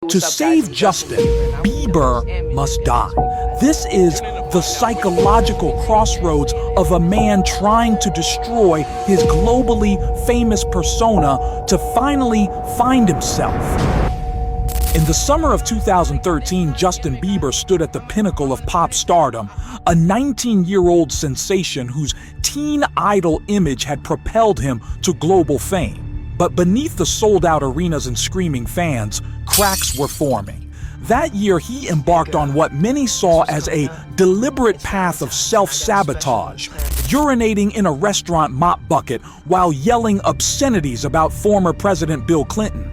To save Justin, Bieber must die. This is the psychological crossroads of a man trying to destroy his globally famous persona to finally find himself. In the summer of 2013, Justin Bieber stood at the pinnacle of pop stardom, a 19-year-old sensation whose teen idol image had propelled him to global fame. But beneath the sold-out arenas and screaming fans, cracks were forming. That year, he embarked on what many saw as a deliberate path of self-sabotage, urinating in a restaurant mop bucket while yelling obscenities about former President Bill Clinton,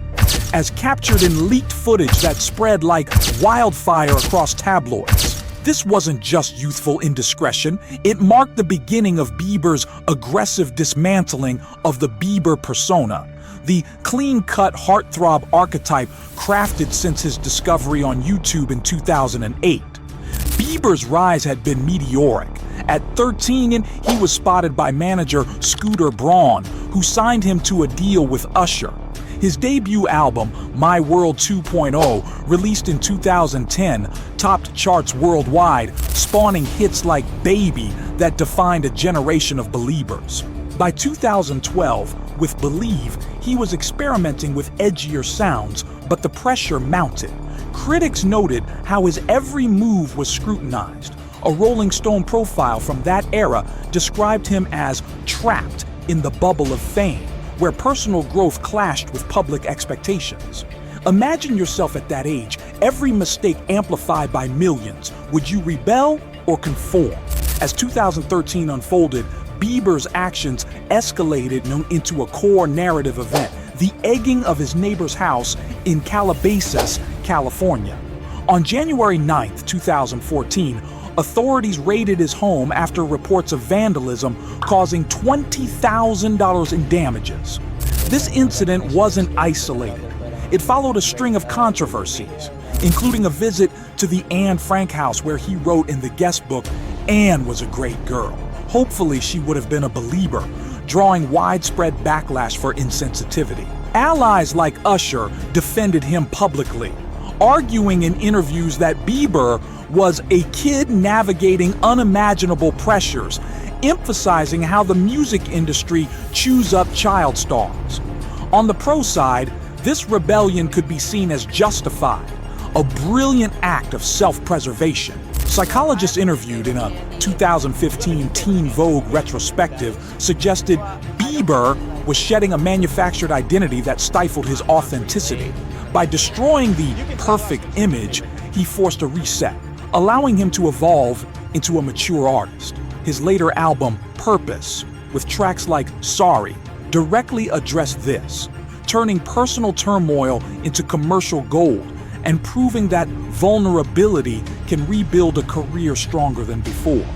as captured in leaked footage that spread like wildfire across tabloids. This wasn't just youthful indiscretion, it marked the beginning of Bieber's aggressive dismantling of the Bieber persona, the clean-cut heartthrob archetype crafted since his discovery on YouTube in 2008. Bieber's rise had been meteoric. At 13, he was spotted by manager Scooter Braun, who signed him to a deal with Usher. His debut album, My World 2.0, released in 2010, topped charts worldwide, spawning hits like Baby that defined a generation of Beliebers. By 2012, with Believe, he was experimenting with edgier sounds, but the pressure mounted. Critics noted how his every move was scrutinized. A Rolling Stone profile from that era described him as trapped in the bubble of fame, where personal growth clashed with public expectations. Imagine yourself at that age, every mistake amplified by millions. Would you rebel or conform? As 2013 unfolded, Bieber's actions escalated into a core narrative event, the egging of his neighbor's house in Calabasas, California. On January 9, 2014, authorities raided his home after reports of vandalism causing $20,000 in damages. This incident wasn't isolated. It followed a string of controversies, including a visit to the Anne Frank house where he wrote in the guest book, "Anne was a great girl. Hopefully she would have been a Belieber," drawing widespread backlash for insensitivity. Allies like Usher defended him publicly, arguing in interviews that Bieber was a kid navigating unimaginable pressures, emphasizing how the music industry chews up child stars. On the pro side, this rebellion could be seen as justified, a brilliant act of self-preservation. Psychologists interviewed in a 2015 Teen Vogue retrospective suggested Bieber was shedding a manufactured identity that stifled his authenticity. By destroying the perfect image, he forced a reset, allowing him to evolve into a mature artist. His later album, Purpose, with tracks like Sorry, directly addressed this, turning personal turmoil into commercial gold and proving that vulnerability can rebuild a career stronger than before.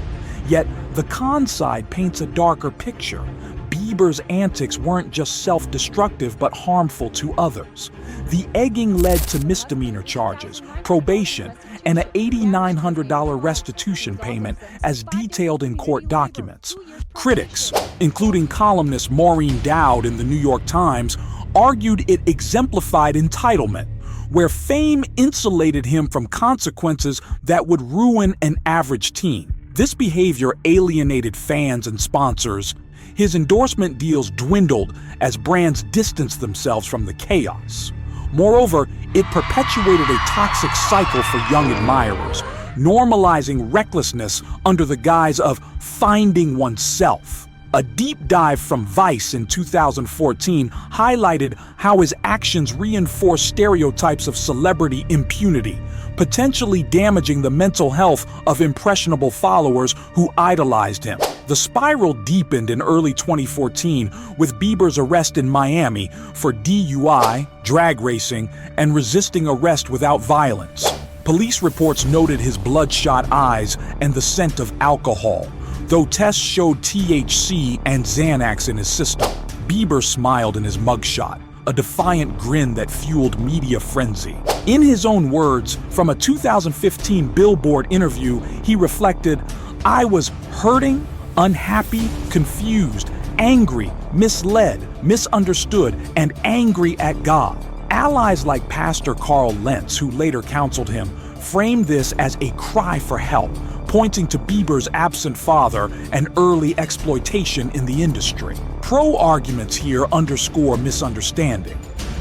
Yet, the con side paints a darker picture. Bieber's antics weren't just self-destructive but harmful to others. The egging led to misdemeanor charges, probation, and an $8,900 restitution payment as detailed in court documents. Critics, including columnist Maureen Dowd in the New York Times, argued it exemplified entitlement, where fame insulated him from consequences that would ruin an average teen. This behavior alienated fans and sponsors. His endorsement deals dwindled as brands distanced themselves from the chaos. Moreover, it perpetuated a toxic cycle for young admirers, normalizing recklessness under the guise of finding oneself. A deep dive from Vice in 2014 highlighted how his actions reinforce stereotypes of celebrity impunity, potentially damaging the mental health of impressionable followers who idolized him. The spiral deepened in early 2014 with Bieber's arrest in Miami for DUI, drag racing, and resisting arrest without violence. Police reports noted his bloodshot eyes and the scent of alcohol, though tests showed THC and Xanax in his system. Bieber smiled in his mugshot, a defiant grin that fueled media frenzy. In his own words, from a 2015 Billboard interview, he reflected, "I was hurting, unhappy, confused, angry, misled, misunderstood, and angry at God." Allies like Pastor Carl Lentz, who later counseled him, framed this as a cry for help, pointing to Bieber's absent father and early exploitation in the industry. Pro-arguments here underscore misunderstanding.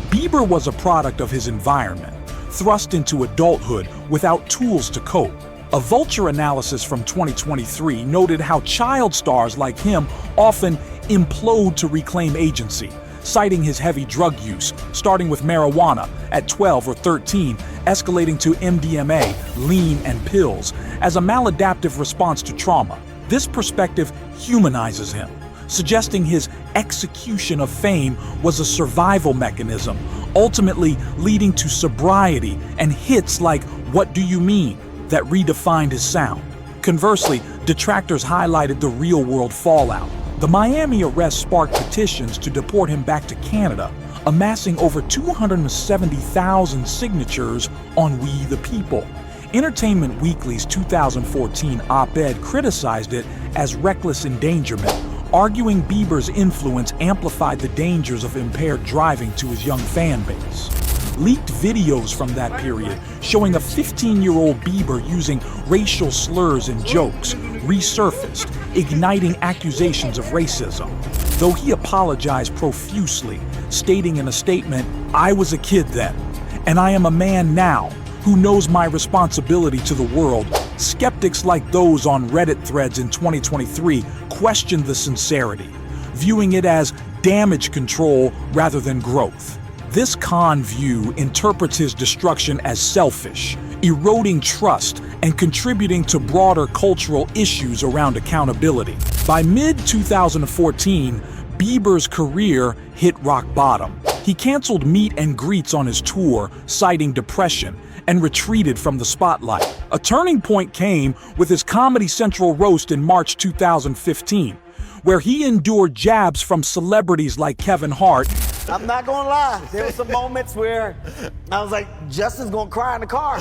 Bieber was a product of his environment, thrust into adulthood without tools to cope. A Vulture analysis from 2023 noted how child stars like him often implode to reclaim agency, citing his heavy drug use, starting with marijuana at 12 or 13, escalating to MDMA, lean, and pills, as a maladaptive response to trauma. This perspective humanizes him, suggesting his execution of fame was a survival mechanism, ultimately leading to sobriety and hits like "What Do You Mean?" that redefined his sound. Conversely, detractors highlighted the real-world fallout. The Miami arrest sparked petitions to deport him back to Canada, amassing over 270,000 signatures on We the People. Entertainment Weekly's 2014 op-ed criticized it as reckless endangerment, arguing Bieber's influence amplified the dangers of impaired driving to his young fan base. Leaked videos from that period showing a 15-year-old Bieber using racial slurs and jokes resurfaced, igniting accusations of racism. Though he apologized profusely, stating in a statement, "I was a kid then, and I am a man now who knows my responsibility to the world," skeptics like those on Reddit threads in 2023 questioned the sincerity, viewing it as damage control rather than growth. This con view interprets his destruction as selfish, eroding trust and contributing to broader cultural issues around accountability. By mid-2014, Bieber's career hit rock bottom. He canceled meet and greets on his tour, citing depression, and retreated from the spotlight. A turning point came with his Comedy Central roast in March 2015, where he endured jabs from celebrities like Kevin Hart. I'm not gonna lie, there were some moments where I was like, Justin's gonna cry in the car.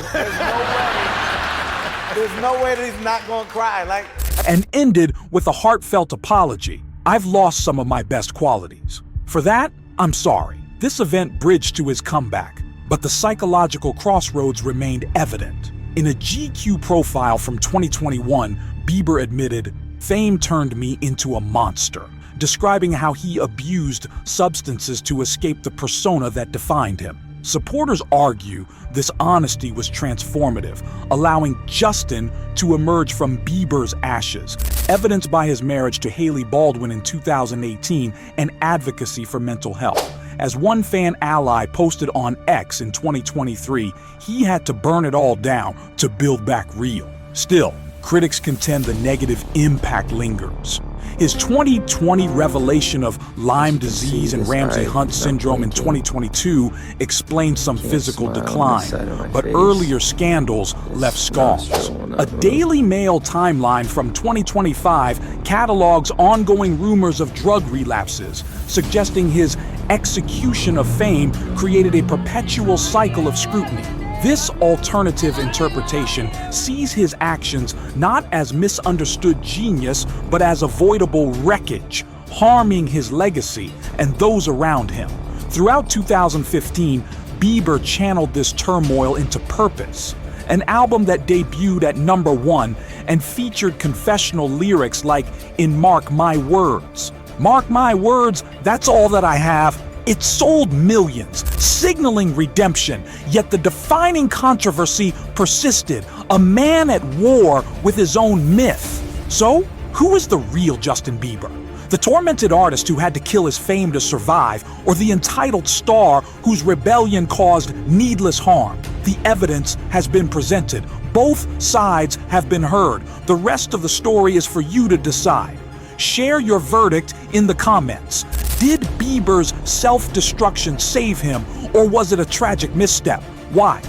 There's no way that he's not gonna cry. And ended with a heartfelt apology. "I've lost some of my best qualities. For that, I'm sorry." This event bridged to his comeback, but the psychological crossroads remained evident. In a GQ profile from 2021, Bieber admitted, "Fame turned me into a monster," describing how he abused substances to escape the persona that defined him. Supporters argue this honesty was transformative, allowing Justin to emerge from Bieber's ashes, evidenced by his marriage to Hailey Baldwin in 2018 and advocacy for mental health. As one fan ally posted on X in 2023, he had to burn it all down to build back real. Still, critics contend the negative impact lingers. His 2020 revelation of Lyme disease and Ramsay-Hunt syndrome in 2022 explained some physical decline, but earlier scandals left scars. A Daily Mail timeline from 2025 catalogs ongoing rumors of drug relapses, suggesting his execution of fame created a perpetual cycle of scrutiny. This alternative interpretation sees his actions not as misunderstood genius, but as avoidable wreckage, harming his legacy and those around him. Throughout 2015, Bieber channeled this turmoil into Purpose, an album that debuted at #1 and featured confessional lyrics like "In Mark My Words." "Mark my words, that's all that I have." It sold millions, signaling redemption, yet the defining controversy persisted, a man at war with his own myth. So, who is the real Justin Bieber? The tormented artist who had to kill his fame to survive, or the entitled star whose rebellion caused needless harm? The evidence has been presented. Both sides have been heard. The rest of the story is for you to decide. Share your verdict in the comments. Did Bieber's self-destruction save him, or was it a tragic misstep? Why?